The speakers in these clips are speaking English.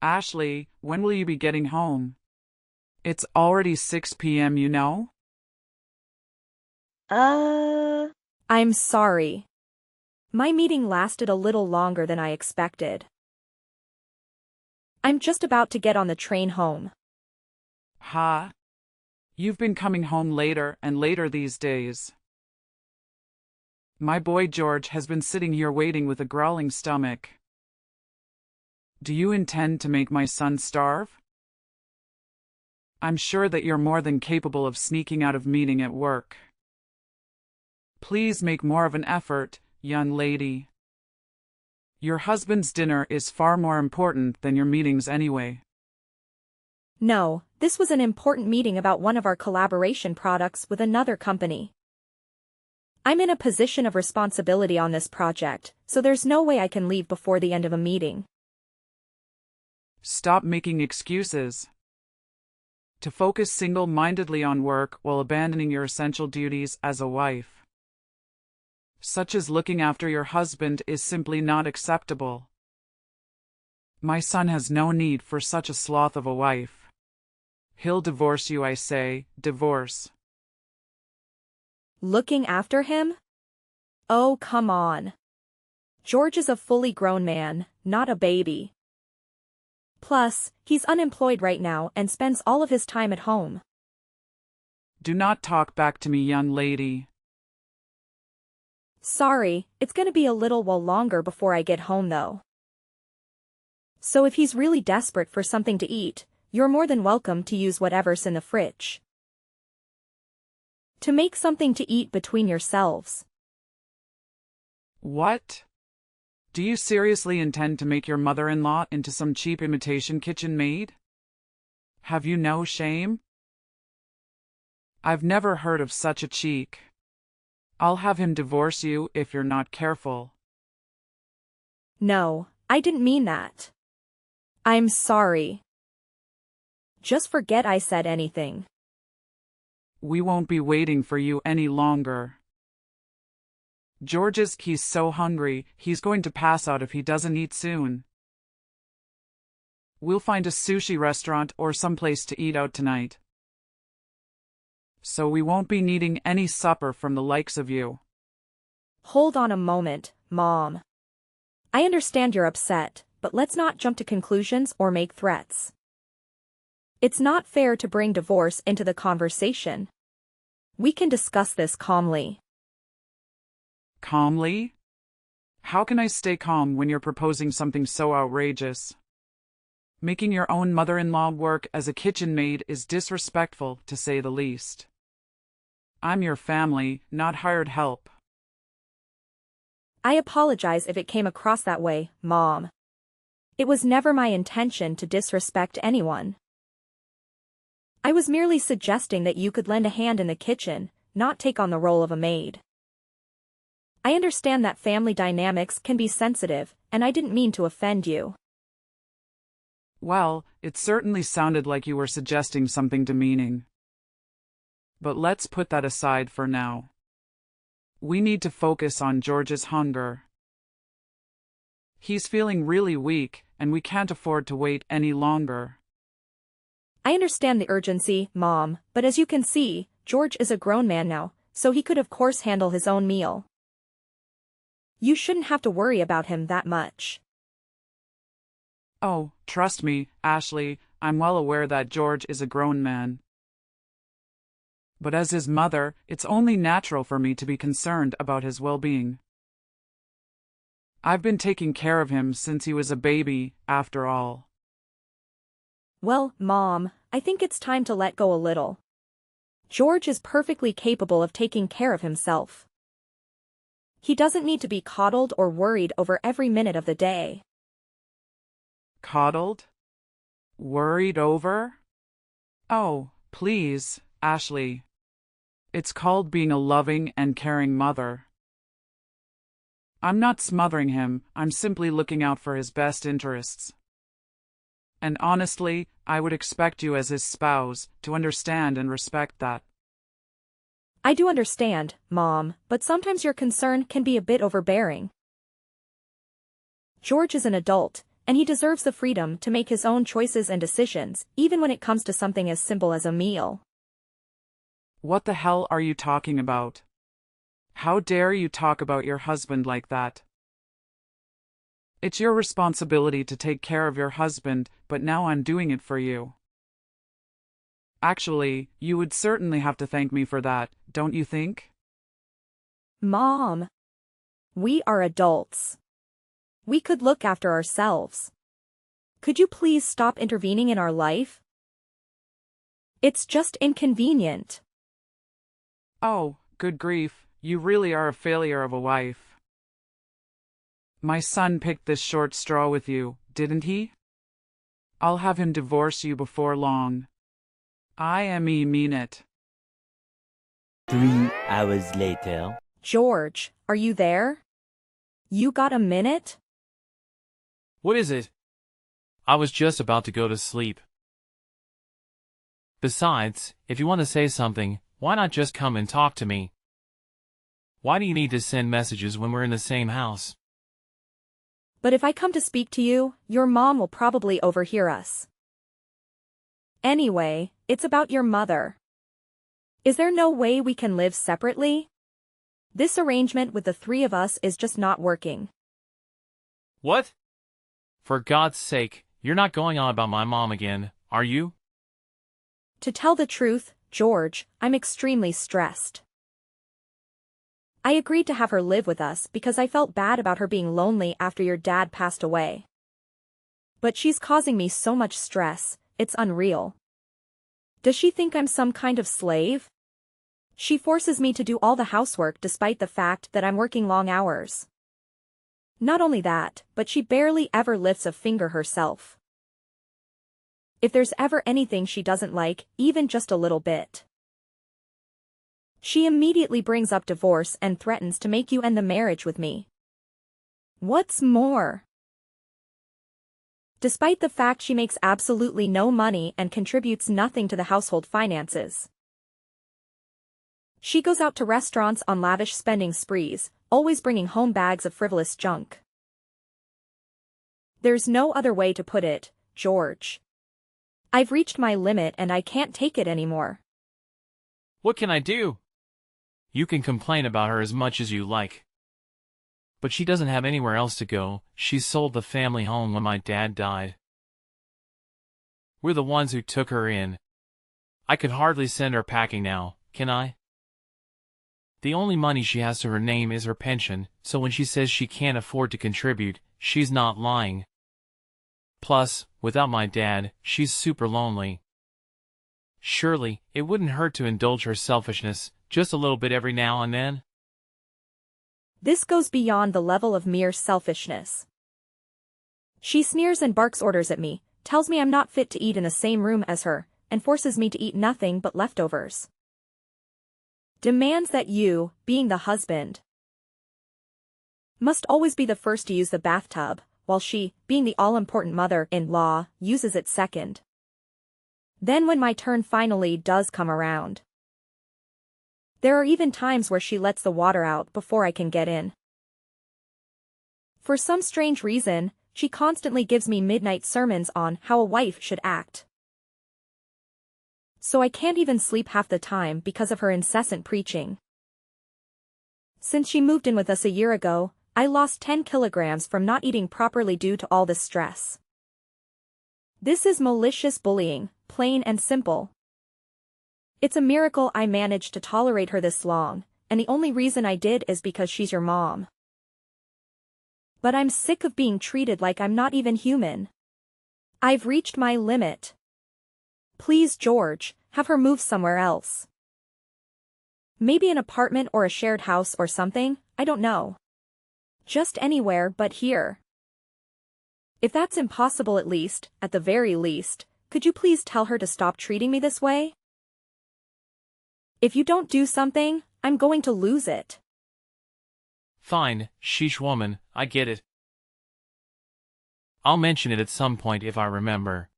Ashley, when will you be getting home? It's already 6 p.m., you know? Uh, I'm sorry. My meeting lasted a little longer than I expected. I'm just about to get on the train home. Ha! You've been coming home later and later these days. My boy George has been sitting here waiting with a growling stomach. Do you intend to make my son starve? I'm sure that you're more than capable of sneaking out of meeting at work. Please make more of an effort, young lady. Your husband's dinner is far more important than your meetings anyway. No, this was an important meeting about one of our collaboration products with another company. I'm in a position of responsibility on this project, so there's no way I can leave before the end of a meeting. Stop making excuses. To focus single-mindedly on work while abandoning your essential duties as a wife, such as looking after your husband, is simply not acceptable. My son has no need for such a sloth of a wife. He'll divorce you, I say, divorce. Looking after him? Oh, come on. George is a fully grown man, not a baby. Plus, he's unemployed right now and spends all of his time at home. Do not talk back to me, young lady. Sorry, it's gonna be a little while longer before I get home though. So if he's really desperate for something to eat, you're more than welcome to use whatever's in the fridge to make something to eat between yourselves. What? Do you seriously intend to make your mother-in-law into some cheap imitation kitchen maid? Have you no shame? I've never heard of such a cheek. I'll have him divorce you if you're not careful. No, I didn't mean that. I'm sorry. Just forget I said anything. We won't be waiting for you any longer. He's so hungry, he's going to pass out if he doesn't eat soon. We'll find a sushi restaurant or someplace to eat out tonight. So we won't be needing any supper from the likes of you. Hold on a moment, Mom. I understand you're upset, but let's not jump to conclusions or make threats. It's not fair to bring divorce into the conversation. We can discuss this calmly. Calmly? How can I stay calm when you're proposing something so outrageous? Making your own mother-in-law work as a kitchen maid is disrespectful, to say the least. I'm your family, not hired help. I apologize if it came across that way, Mom. It was never my intention to disrespect anyone. I was merely suggesting that you could lend a hand in the kitchen, not take on the role of a maid. I understand that family dynamics can be sensitive, and I didn't mean to offend you. Well, it certainly sounded like you were suggesting something demeaning. But let's put that aside for now. We need to focus on George's hunger. He's feeling really weak, and we can't afford to wait any longer. I understand the urgency, Mom, but as you can see, George is a grown man now, so he could of course handle his own meal. You shouldn't have to worry about him that much. Oh, trust me, Ashley, I'm well aware that George is a grown man. But as his mother, it's only natural for me to be concerned about his well-being. I've been taking care of him since he was a baby, after all. Well, Mom, I think it's time to let go a little. George is perfectly capable of taking care of himself. He doesn't need to be coddled or worried over every minute of the day. Coddled? Worried over? Oh, please, Ashley. It's called being a loving and caring mother. I'm not smothering him, I'm simply looking out for his best interests. And honestly, I would expect you as his spouse to understand and respect that. I do understand, Mom, but sometimes your concern can be a bit overbearing. George is an adult, and he deserves the freedom to make his own choices and decisions, even when it comes to something as simple as a meal. What the hell are you talking about? How dare you talk about your husband like that? It's your responsibility to take care of your husband, but now I'm doing it for you. Actually, you would certainly have to thank me for that, don't you think? Mom, we are adults. We could look after ourselves. Could you please stop intervening in our life? It's just inconvenient. Oh, good grief, you really are a failure of a wife. My son picked this short straw with you, didn't he? I'll have him divorce you before long. I mean it. 3 hours later. George, are you there? You got a minute? What is it? I was just about to go to sleep. Besides, if you want to say something, why not just come and talk to me? Why do you need to send messages when we're in the same house? But if I come to speak to you, your mom will probably overhear us. Anyway, it's about your mother. Is there no way we can live separately? This arrangement with the three of us is just not working. What? For God's sake, you're not going on about my mom again, are you? To tell the truth, George, I'm extremely stressed. I agreed to have her live with us because I felt bad about her being lonely after your dad passed away. But she's causing me so much stress, it's unreal. Does she think I'm some kind of slave? She forces me to do all the housework despite the fact that I'm working long hours. Not only that, but she barely ever lifts a finger herself. If there's ever anything she doesn't like, even just a little bit, she immediately brings up divorce and threatens to make you end the marriage with me. What's more, despite the fact she makes absolutely no money and contributes nothing to the household finances, she goes out to restaurants on lavish spending sprees, always bringing home bags of frivolous junk. There's no other way to put it, George. I've reached my limit and I can't take it anymore. What can I do? You can complain about her as much as you like. But she doesn't have anywhere else to go. She sold the family home when my dad died. We're the ones who took her in. I could hardly send her packing now, can I? The only money she has to her name is her pension, so when she says she can't afford to contribute, she's not lying. Plus, without my dad, she's super lonely. Surely, it wouldn't hurt to indulge her selfishness, just a little bit every now and then? This goes beyond the level of mere selfishness. She sneers and barks orders at me, tells me I'm not fit to eat in the same room as her, and forces me to eat nothing but leftovers. Demands that you, being the husband, must always be the first to use the bathtub, while she, being the all-important mother-in-law, uses it second. Then when my turn finally does come around, there are even times where she lets the water out before I can get in. For some strange reason, she constantly gives me midnight sermons on how a wife should act. So I can't even sleep half the time because of her incessant preaching. Since she moved in with us a year ago, I lost 10 kilograms from not eating properly due to all this stress. This is malicious bullying, plain and simple. It's a miracle I managed to tolerate her this long, and the only reason I did is because she's your mom. But I'm sick of being treated like I'm not even human. I've reached my limit. Please, George, have her move somewhere else. Maybe an apartment or a shared house or something, I don't know. Just anywhere but here. If that's impossible, at the very least, could you please tell her to stop treating me this way? If you don't do something, I'm going to lose it. Fine, sheesh woman, I get it. I'll mention it at some point if I remember.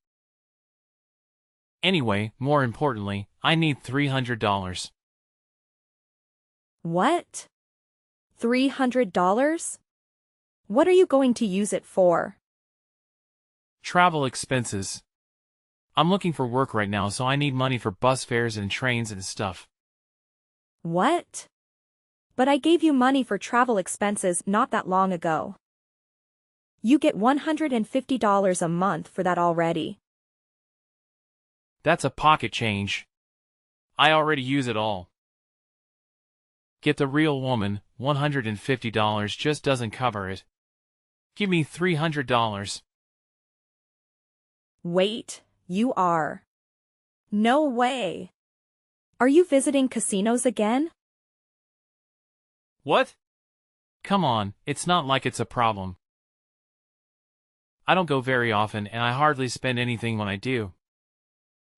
Anyway, more importantly, I need $300. What? $300? What are you going to use it for? Travel expenses. I'm looking for work right now, so I need money for bus fares and trains and stuff. What? But I gave you money for travel expenses not that long ago. You get $150 a month for that already. That's a pocket change. I already use it all. Get the real woman, $150 just doesn't cover it. Give me $300. Wait, you are. No way. Are you visiting casinos again? What? Come on, it's not like it's a problem. I don't go very often and I hardly spend anything when I do.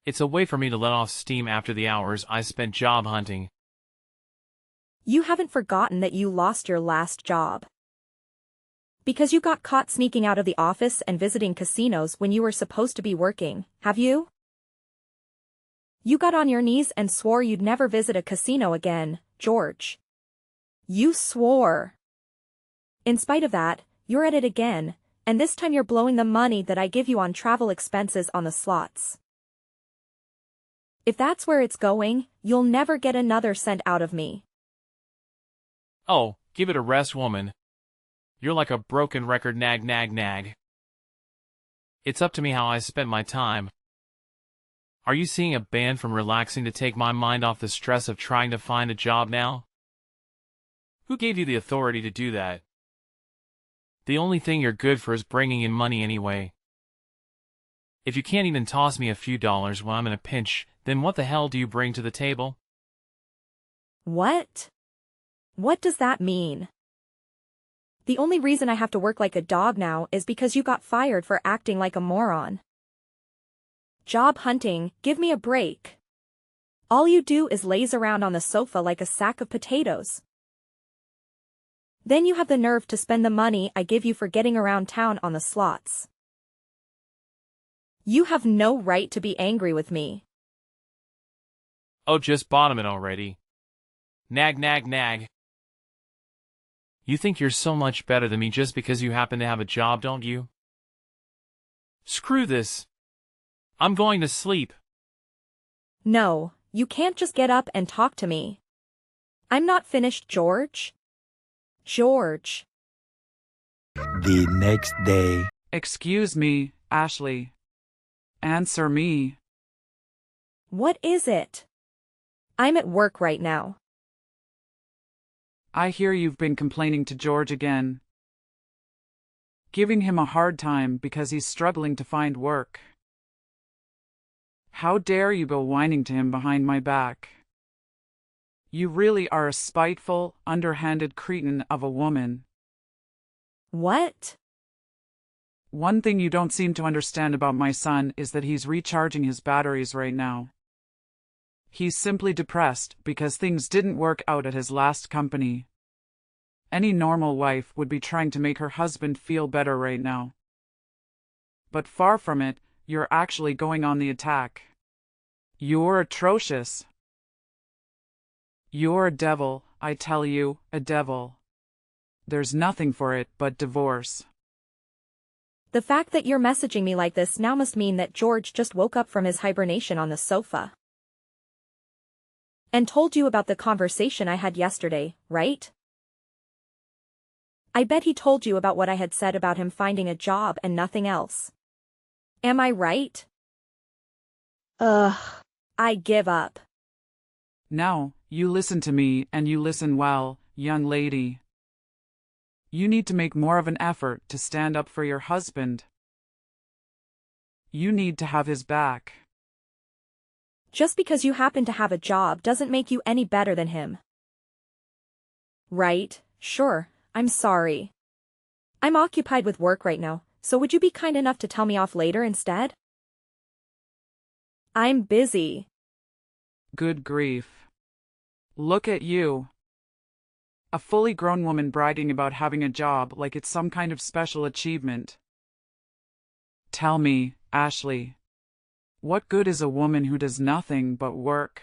It's a way for me to let off steam after the hours I spent job hunting. You haven't forgotten that you lost your last job. Because you got caught sneaking out of the office and visiting casinos when you were supposed to be working, have you? You got on your knees and swore you'd never visit a casino again, George. You swore. In spite of that, you're at it again, and this time you're blowing the money that I give you on travel expenses on the slots. If that's where it's going, you'll never get another cent out of me. Oh, give it a rest, woman. You're like a broken record, nag nag nag. It's up to me how I spent my time. Are you seeing a ban from relaxing to take my mind off the stress of trying to find a job now? Who gave you the authority to do that? The only thing you're good for is bringing in money anyway. If you can't even toss me a few dollars when I'm in a pinch, then what the hell do you bring to the table? What? What does that mean? The only reason I have to work like a dog now is because you got fired for acting like a moron. Job hunting, give me a break. All you do is laze around on the sofa like a sack of potatoes. Then you have the nerve to spend the money I give you for getting around town on the slots. You have no right to be angry with me. Oh, just bottom it already. Nag nag nag. You think you're so much better than me just because you happen to have a job, don't you? Screw this. I'm going to sleep. No, you can't just get up and talk to me. I'm not finished, George. George. The next day. Excuse me, Ashley. Answer me. What is it? I'm at work right now. I hear you've been complaining to George again. Giving him a hard time because he's struggling to find work. How dare you go whining to him behind my back? You really are a spiteful, underhanded cretin of a woman. What? One thing you don't seem to understand about my son is that he's recharging his batteries right now. He's simply depressed because things didn't work out at his last company. Any normal wife would be trying to make her husband feel better right now. But far from it, you're actually going on the attack. You're atrocious. You're a devil, I tell you, a devil. There's nothing for it but divorce. The fact that you're messaging me like this now must mean that George just woke up from his hibernation on the sofa. And told you about the conversation I had yesterday, right? I bet he told you about what I had said about him finding a job and nothing else. Am I right? Ugh. I give up. Now, you listen to me and you listen well, young lady. You need to make more of an effort to stand up for your husband. You need to have his back. Just because you happen to have a job doesn't make you any better than him. Right, sure, I'm sorry. I'm occupied with work right now, so would you be kind enough to tell me off later instead? I'm busy. Good grief. Look at you. A fully grown woman bragging about having a job like it's some kind of special achievement. Tell me, Ashley, what good is a woman who does nothing but work?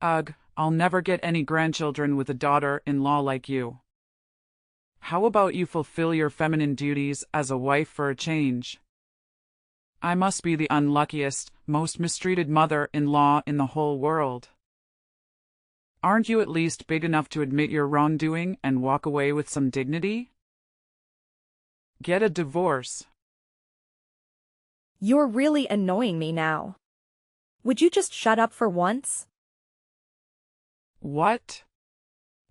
Ugh, I'll never get any grandchildren with a daughter-in-law like you. How about you fulfill your feminine duties as a wife for a change? I must be the unluckiest, most mistreated mother-in-law in the whole world. Aren't you at least big enough to admit your wrongdoing and walk away with some dignity? Get a divorce. You're really annoying me now. Would you just shut up for once? What?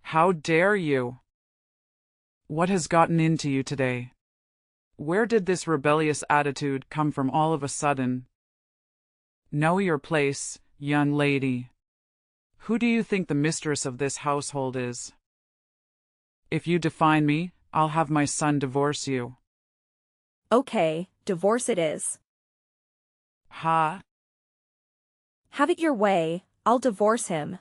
How dare you? What has gotten into you today? Where did this rebellious attitude come from all of a sudden? Know your place, young lady. Who do you think the mistress of this household is? If you define me, I'll have my son divorce you. Okay, divorce it is. Ha? Have it your way, I'll divorce him.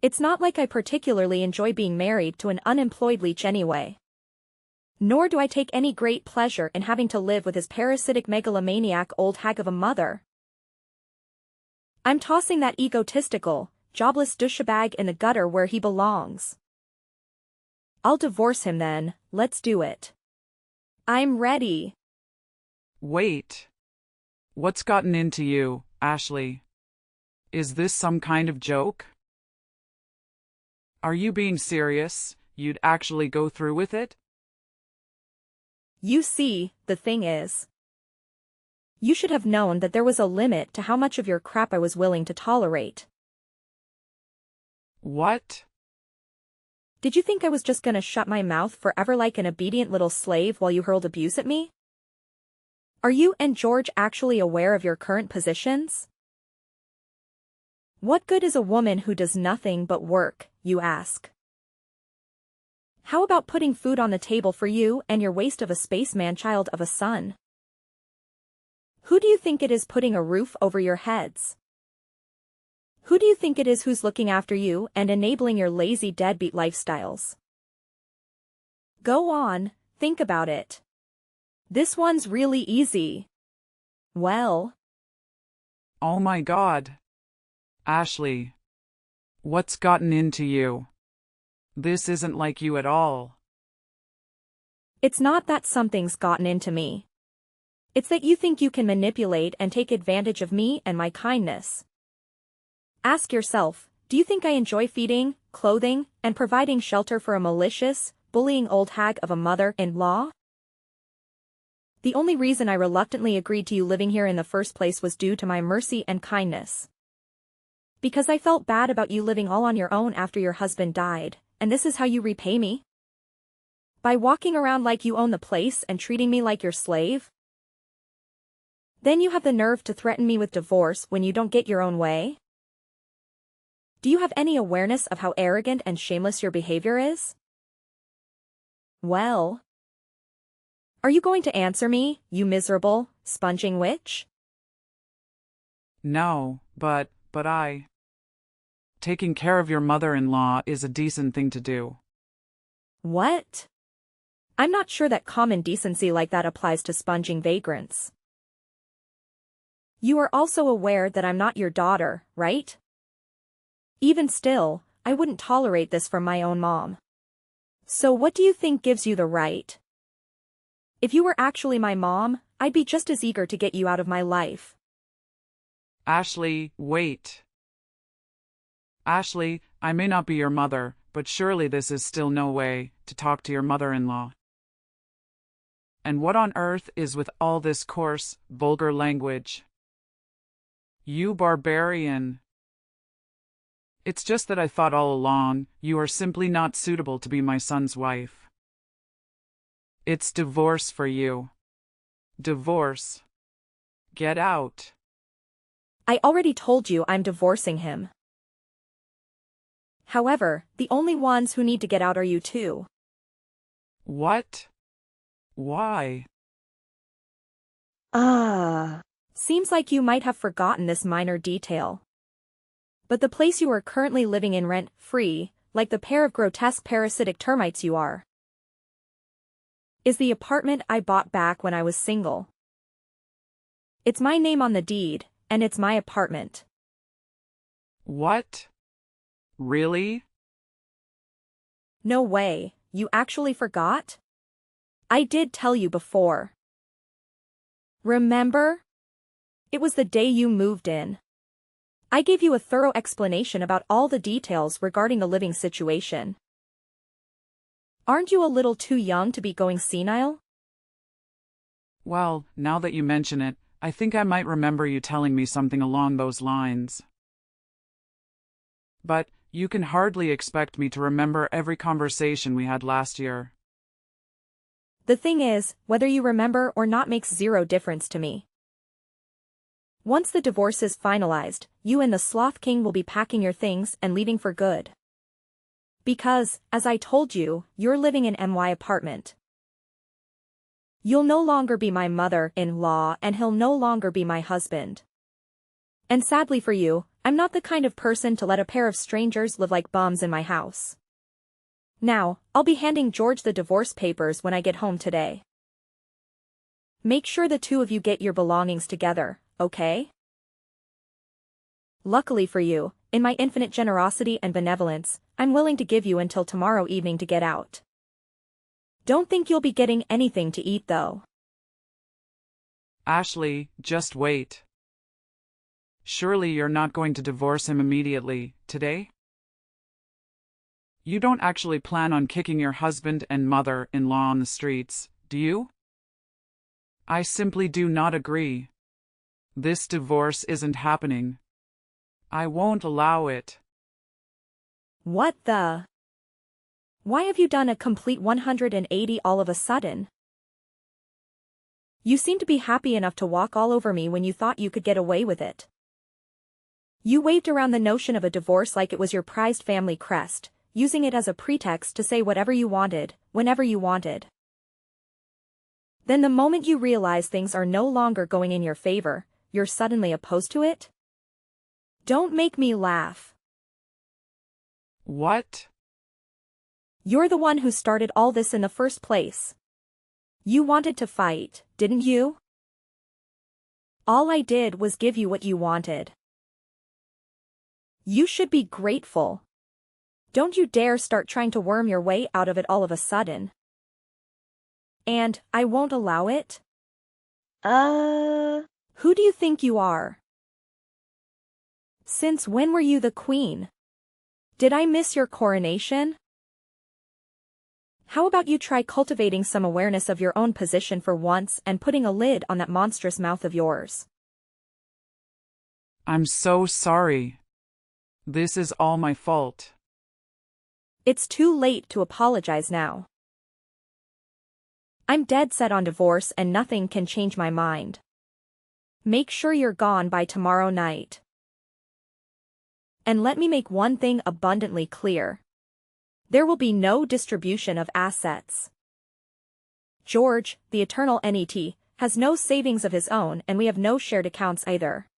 It's not like I particularly enjoy being married to an unemployed leech anyway. Nor do I take any great pleasure in having to live with his parasitic megalomaniac old hag of a mother. I'm tossing that egotistical, jobless douchebag in the gutter where he belongs. I'll divorce him then, let's do it. I'm ready. Wait. What's gotten into you, Ashley? Is this some kind of joke? Are you being serious? You'd actually go through with it? You see, the thing is, you should have known that there was a limit to how much of your crap I was willing to tolerate. What? Did you think I was just gonna shut my mouth forever like an obedient little slave while you hurled abuse at me? Are you and George actually aware of your current positions? What good is a woman who does nothing but work, you ask? How about putting food on the table for you and your waste of a spaceman child of a son? Who do you think it is putting a roof over your heads? Who do you think it is who's looking after you and enabling your lazy deadbeat lifestyles? Go on, think about it. This one's really easy. Well. Oh my God. Ashley. What's gotten into you? This isn't like you at all. It's not that something's gotten into me. It's that you think you can manipulate and take advantage of me and my kindness. Ask yourself, do you think I enjoy feeding, clothing, and providing shelter for a malicious, bullying old hag of a mother-in-law? The only reason I reluctantly agreed to you living here in the first place was due to my mercy and kindness. Because I felt bad about you living all on your own after your husband died, and this is how you repay me? By walking around like you own the place and treating me like your slave? Then you have the nerve to threaten me with divorce when you don't get your own way? Do you have any awareness of how arrogant and shameless your behavior is? Well. Are you going to answer me, you miserable, sponging witch? No, but taking care of your mother-in-law is a decent thing to do. What? I'm not sure that common decency like that applies to sponging vagrants. You are also aware that I'm not your daughter, right? Even still, I wouldn't tolerate this from my own mom. So what do you think gives you the right? If you were actually my mom, I'd be just as eager to get you out of my life. Ashley, wait. Ashley, I may not be your mother, but surely this is still no way to talk to your mother-in-law. And what on earth is with all this coarse, vulgar language? You barbarian. It's just that I thought all along you are simply not suitable to be my son's wife. It's divorce for you. Divorce. Get out. I already told you I'm divorcing him. However, the only ones who need to get out are you two. What? Why? Seems like you might have forgotten this minor detail. But the place you are currently living in rent-free, like the pair of grotesque parasitic termites you are, is the apartment I bought back when I was single. It's my name on the deed, and it's my apartment. What? Really? No way, you actually forgot? I did tell you before. Remember? It was the day you moved in. I gave you a thorough explanation about all the details regarding the living situation. Aren't you a little too young to be going senile? Well, now that you mention it, I think I might remember you telling me something along those lines. But you can hardly expect me to remember every conversation we had last year. The thing is, whether you remember or not makes zero difference to me. Once the divorce is finalized, you and the Sloth King will be packing your things and leaving for good. Because, as I told you, you're living in my apartment. You'll no longer be my mother-in-law and he'll no longer be my husband. And sadly for you, I'm not the kind of person to let a pair of strangers live like bums in my house. Now, I'll be handing George the divorce papers when I get home today. Make sure the two of you get your belongings together, okay? Luckily for you, in my infinite generosity and benevolence, I'm willing to give you until tomorrow evening to get out. Don't think you'll be getting anything to eat though. Ashley, just wait. Surely you're not going to divorce him immediately, today? You don't actually plan on kicking your husband and mother-in-law on the streets, do you? I simply do not agree. This divorce isn't happening. I won't allow it. What the? Why have you done a complete 180 all of a sudden? You seem to be happy enough to walk all over me when you thought you could get away with it. You waved around the notion of a divorce like it was your prized family crest, using it as a pretext to say whatever you wanted, whenever you wanted. Then the moment you realize things are no longer going in your favor, you're suddenly opposed to it? Don't make me laugh. What? You're the one who started all this in the first place. You wanted to fight, didn't you? All I did was give you what you wanted. You should be grateful. Don't you dare start trying to worm your way out of it all of a sudden. And I won't allow it? Who do you think you are? Since when were you the queen? Did I miss your coronation? How about you try cultivating some awareness of your own position for once and putting a lid on that monstrous mouth of yours? I'm so sorry. This is all my fault. It's too late to apologize now. I'm dead set on divorce and nothing can change my mind. Make sure you're gone by tomorrow night. And let me make one thing abundantly clear. There will be no distribution of assets. George, the eternal NET, has no savings of his own and we have no shared accounts either.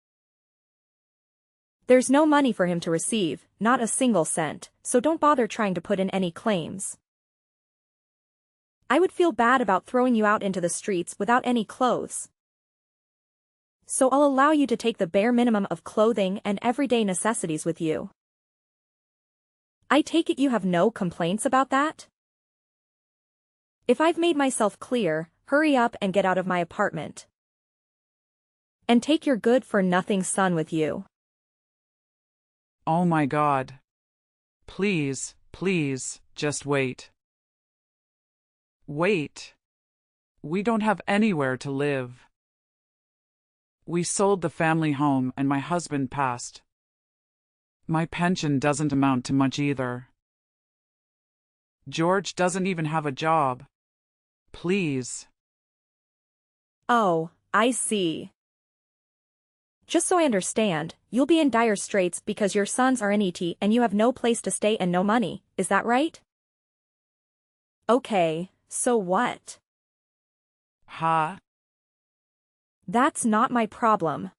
There's no money for him to receive, not a single cent, so don't bother trying to put in any claims. I would feel bad about throwing you out into the streets without any clothes. So I'll allow you to take the bare minimum of clothing and everyday necessities with you. I take it you have no complaints about that? If I've made myself clear, hurry up and get out of my apartment. And take your good-for-nothing son with you. Oh my God. Please, please, just wait. Wait. We don't have anywhere to live. We sold the family home and my husband passed. My pension doesn't amount to much either. George doesn't even have a job. Please. Oh, I see. Just so I understand, you'll be in dire straits because your sons are NET and you have no place to stay and no money, is that right? Okay, so what? Huh? That's not my problem.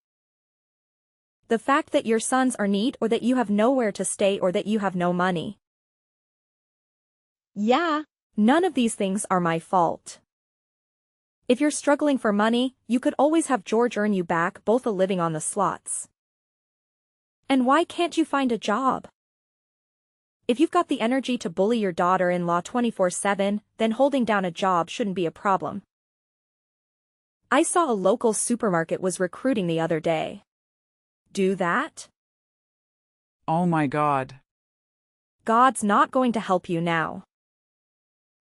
The fact that your sons are NEET or that you have nowhere to stay or that you have no money. Yeah, none of these things are my fault. If you're struggling for money, you could always have George earn you back both a living on the slots. And why can't you find a job? If you've got the energy to bully your daughter-in-law 24/7, then holding down a job shouldn't be a problem. I saw a local supermarket was recruiting the other day. Do that? Oh my God. God's not going to help you now.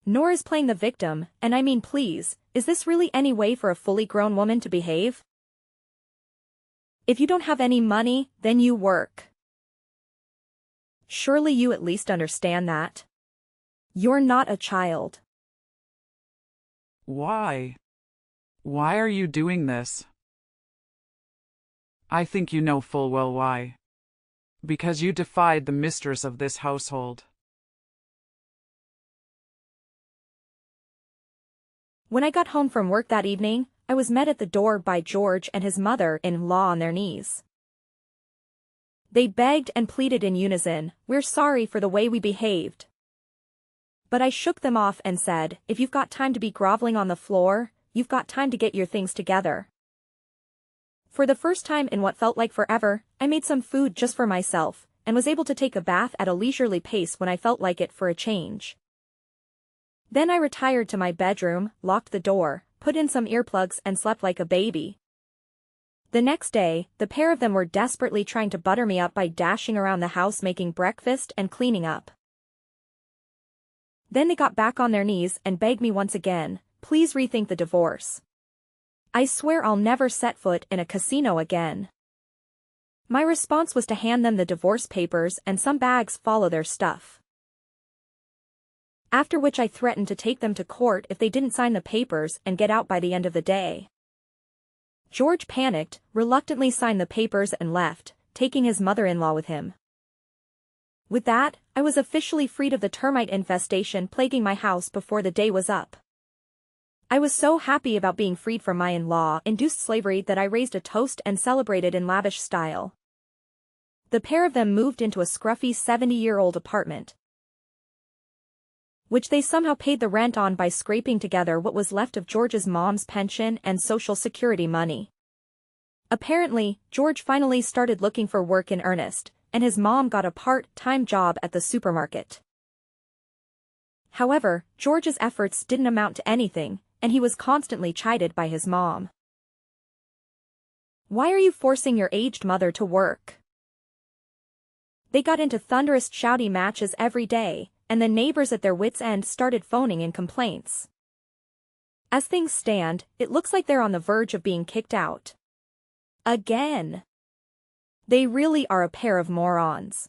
Nor is playing the victim, and I mean please, is this really any way for a fully grown woman to behave? If you don't have any money, then you work. Surely you at least understand that. You're not a child. Why? Why are you doing this? I think you know full well why. Because you defied the mistress of this household. When I got home from work that evening, I was met at the door by George and his mother-in-law on their knees. They begged and pleaded in unison, "We're sorry for the way we behaved." But I shook them off and said, "If you've got time to be groveling on the floor, you've got time to get your things together." For the first time in what felt like forever, I made some food just for myself, and was able to take a bath at a leisurely pace when I felt like it for a change. Then I retired to my bedroom, locked the door, put in some earplugs and slept like a baby. The next day, the pair of them were desperately trying to butter me up by dashing around the house making breakfast and cleaning up. Then they got back on their knees and begged me once again, "Please rethink the divorce. I swear I'll never set foot in a casino again." My response was to hand them the divorce papers and some bags follow their stuff. After which I threatened to take them to court if they didn't sign the papers and get out by the end of the day. George panicked, reluctantly signed the papers and left, taking his mother-in-law with him. With that, I was officially freed of the termite infestation plaguing my house before the day was up. I was so happy about being freed from my in-law-induced slavery that I raised a toast and celebrated in lavish style. The pair of them moved into a scruffy 70-year-old apartment, which they somehow paid the rent on by scraping together what was left of George's mom's pension and Social Security money. Apparently, George finally started looking for work in earnest, and his mom got a part-time job at the supermarket. However, George's efforts didn't amount to anything, and he was constantly chided by his mom. "Why are you forcing your aged mother to work?" They got into thunderous shouty matches every day, and the neighbors at their wits' end started phoning in complaints. As things stand, it looks like they're on the verge of being kicked out. Again. They really are a pair of morons.